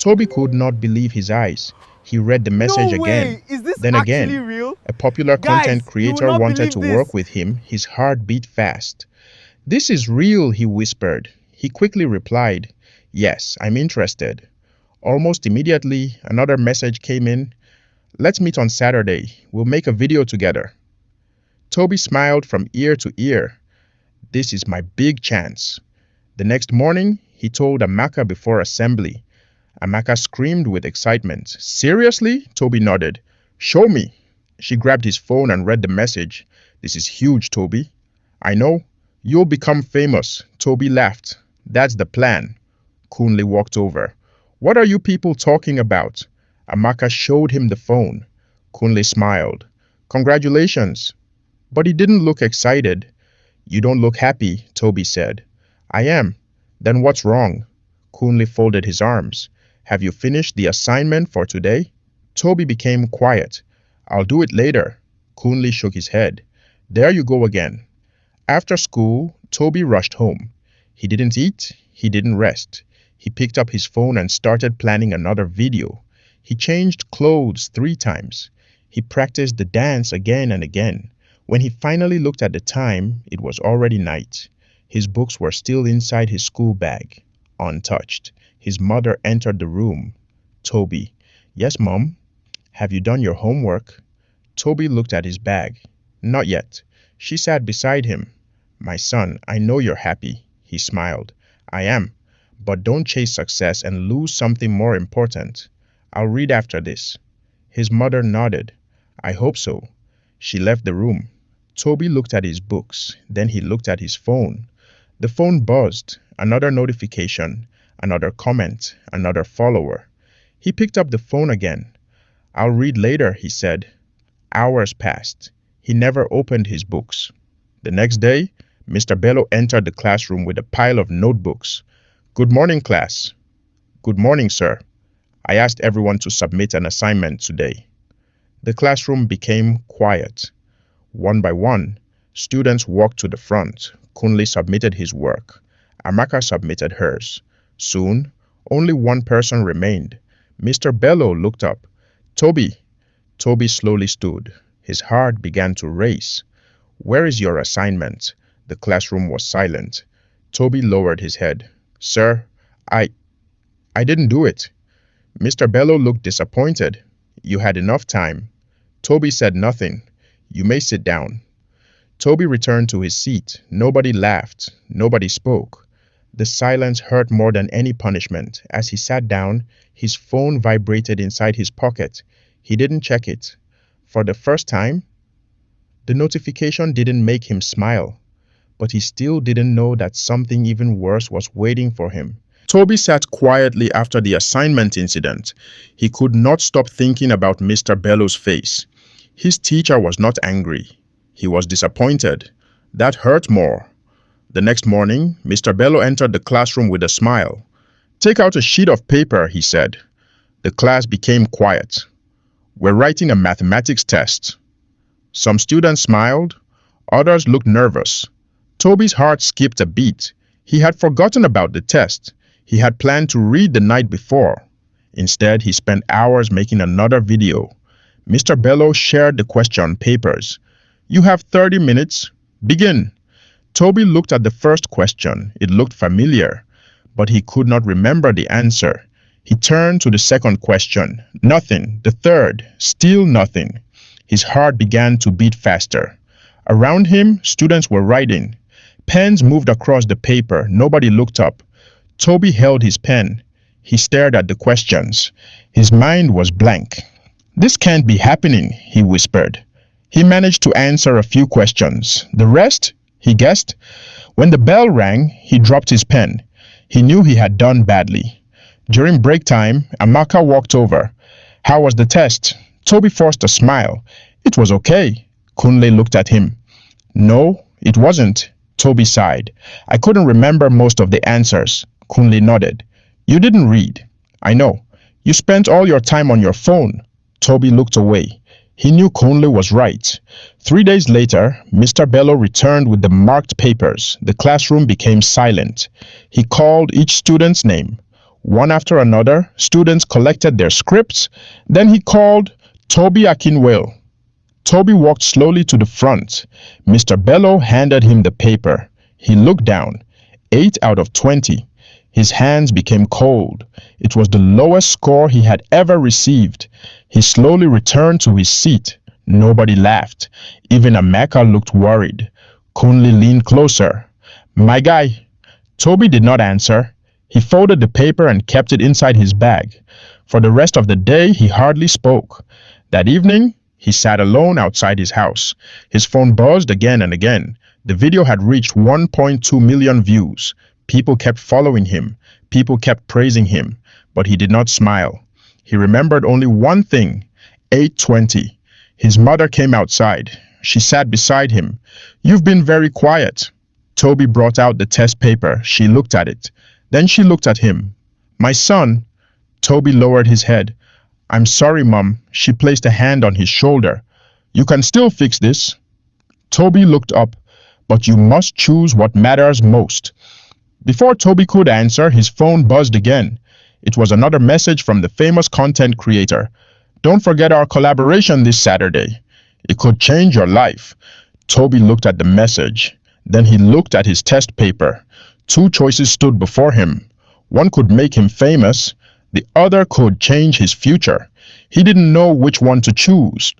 Toby could not believe his eyes. He read the message No again. way! Is this Then actually again. real? A popular content Guys, you will creator not wanted to believe work this. with him. His heart beat fast. "This is real," he whispered. He quickly replied, "Yes, I'm interested." Almost immediately, another message came in. "Let's meet on Saturday. We'll make a video together." Toby smiled from ear to ear. This is my big chance. The next morning, he told Amaka before assembly. Amaka screamed with excitement. "Seriously?" Toby nodded. "Show me." She grabbed his phone and read the message. "This is huge, Toby." "I know. You'll become famous." Toby laughed. "That's the plan." Kunle walked over. "What are you people talking about?" Amaka showed him the phone. Kunle smiled. "Congratulations." But he didn't look excited. "You don't look happy," Toby said. "I am." "Then what's wrong?" Kunle folded his arms. "Have you finished the assignment for today?" Toby became quiet. "I'll do it later." Kunle shook his head. "There you go again." After school, Toby rushed home. He didn't eat, he didn't rest. He picked up his phone and started planning another video. He changed clothes 3 times. He practiced the dance again and again. When he finally looked at the time, it was already night. His books were still inside his school bag, untouched. His mother entered the room. "Toby." "Yes, Mom." "Have you done your homework?" Toby looked at his bag. "Not yet." She sat beside him. "My son, I know you're happy." He smiled. "I am. But don't chase success and lose something more important." "I'll read after this." His mother nodded. "I hope so." She left the room. Toby looked at his books. Then he looked at his phone. The phone buzzed. Another notification. Another comment. Another follower. He picked up the phone again. "I'll read later," he said. Hours passed. He never opened his books. The next day, Mr. Bello entered the classroom with a pile of notebooks. "Good morning, class." "Good morning, sir. I asked everyone to submit an assignment today." The classroom became quiet. One by one, students walked to the front. Kunle submitted his work. Amaka submitted hers. Soon, only one person remained. Mr. Bello looked up. "Toby." Toby slowly stood. His heart began to race. "Where is your assignment?" The classroom was silent. Toby lowered his head. "Sir, I didn't do it." Mr. Bello looked disappointed. "You had enough time." Toby said nothing. "You may sit down." Toby returned to his seat. Nobody laughed. Nobody spoke. The silence hurt more than any punishment. As he sat down, his phone vibrated inside his pocket. He didn't check it. For the first time, the notification didn't make him smile. But he still didn't know that something even worse was waiting for him. Toby sat quietly after the assignment incident. He could not stop thinking about Mr. Bello's face. His teacher was not angry. He was disappointed. That hurt more. The next morning, Mr. Bello entered the classroom with a smile. "Take out a sheet of paper," he said. The class became quiet. "We're writing a mathematics test." Some students smiled. Others looked nervous. Toby's heart skipped a beat. He had forgotten about the test. He had planned to read the night before. Instead, he spent hours making another video. Mr. Bello shared the question papers. "You have 30 minutes. Begin." Toby looked at the first question. It looked familiar, but he could not remember the answer. He turned to the second question. Nothing. The third. Still nothing. His heart began to beat faster. Around him, students were writing. Pens moved across the paper. Nobody looked up. Toby held his pen. He stared at the questions. His mind was blank. "This can't be happening," he whispered. He managed to answer a few questions. The rest, he guessed. When the bell rang, he dropped his pen. He knew he had done badly. During break time, Amaka walked over. "How was the test?" Toby forced a smile. "It was okay." Kunle looked at him. "No, it wasn't." Toby sighed. "I couldn't remember most of the answers." Kunle nodded. "You didn't read." "I know. You spent all your time on your phone." Toby looked away. He knew Kunle was right. 3 days later, Mr. Bello returned with the marked papers. The classroom became silent. He called each student's name. One after another, students collected their scripts. Then he called Tobi Akinwale. Tobi walked slowly to the front. Mr. Bello handed him the paper. He looked down. 8 out of 20. His hands became cold. It was the lowest score he had ever received. He slowly returned to his seat. Nobody laughed. Even Amaka looked worried. Kunle leaned closer. "My guy." Tobi did not answer. He folded the paper and kept it inside his bag. For the rest of the day, he hardly spoke. That evening, he sat alone outside his house. His phone buzzed again and again. The video had reached 1.2 million views. People kept following him. People kept praising him. But he did not smile. He remembered only one thing. 8:20. His mother came outside. She sat beside him. "You've been very quiet." Tobi brought out the test paper. She looked at it. Then she looked at him. "My son." Tobi lowered his head. "I'm sorry, Mom." She placed a hand on his shoulder. "You can still fix this." Tobi looked up. "But you must choose what matters most." Before Tobi could answer, his phone buzzed again. It was another message from the famous content creator. "Don't forget our collaboration this Saturday. It could change your life." Tobi looked at the message. Then he looked at his test paper. 2 choices stood before him. One could make him famous. The other could change his future. He didn't know which one to choose.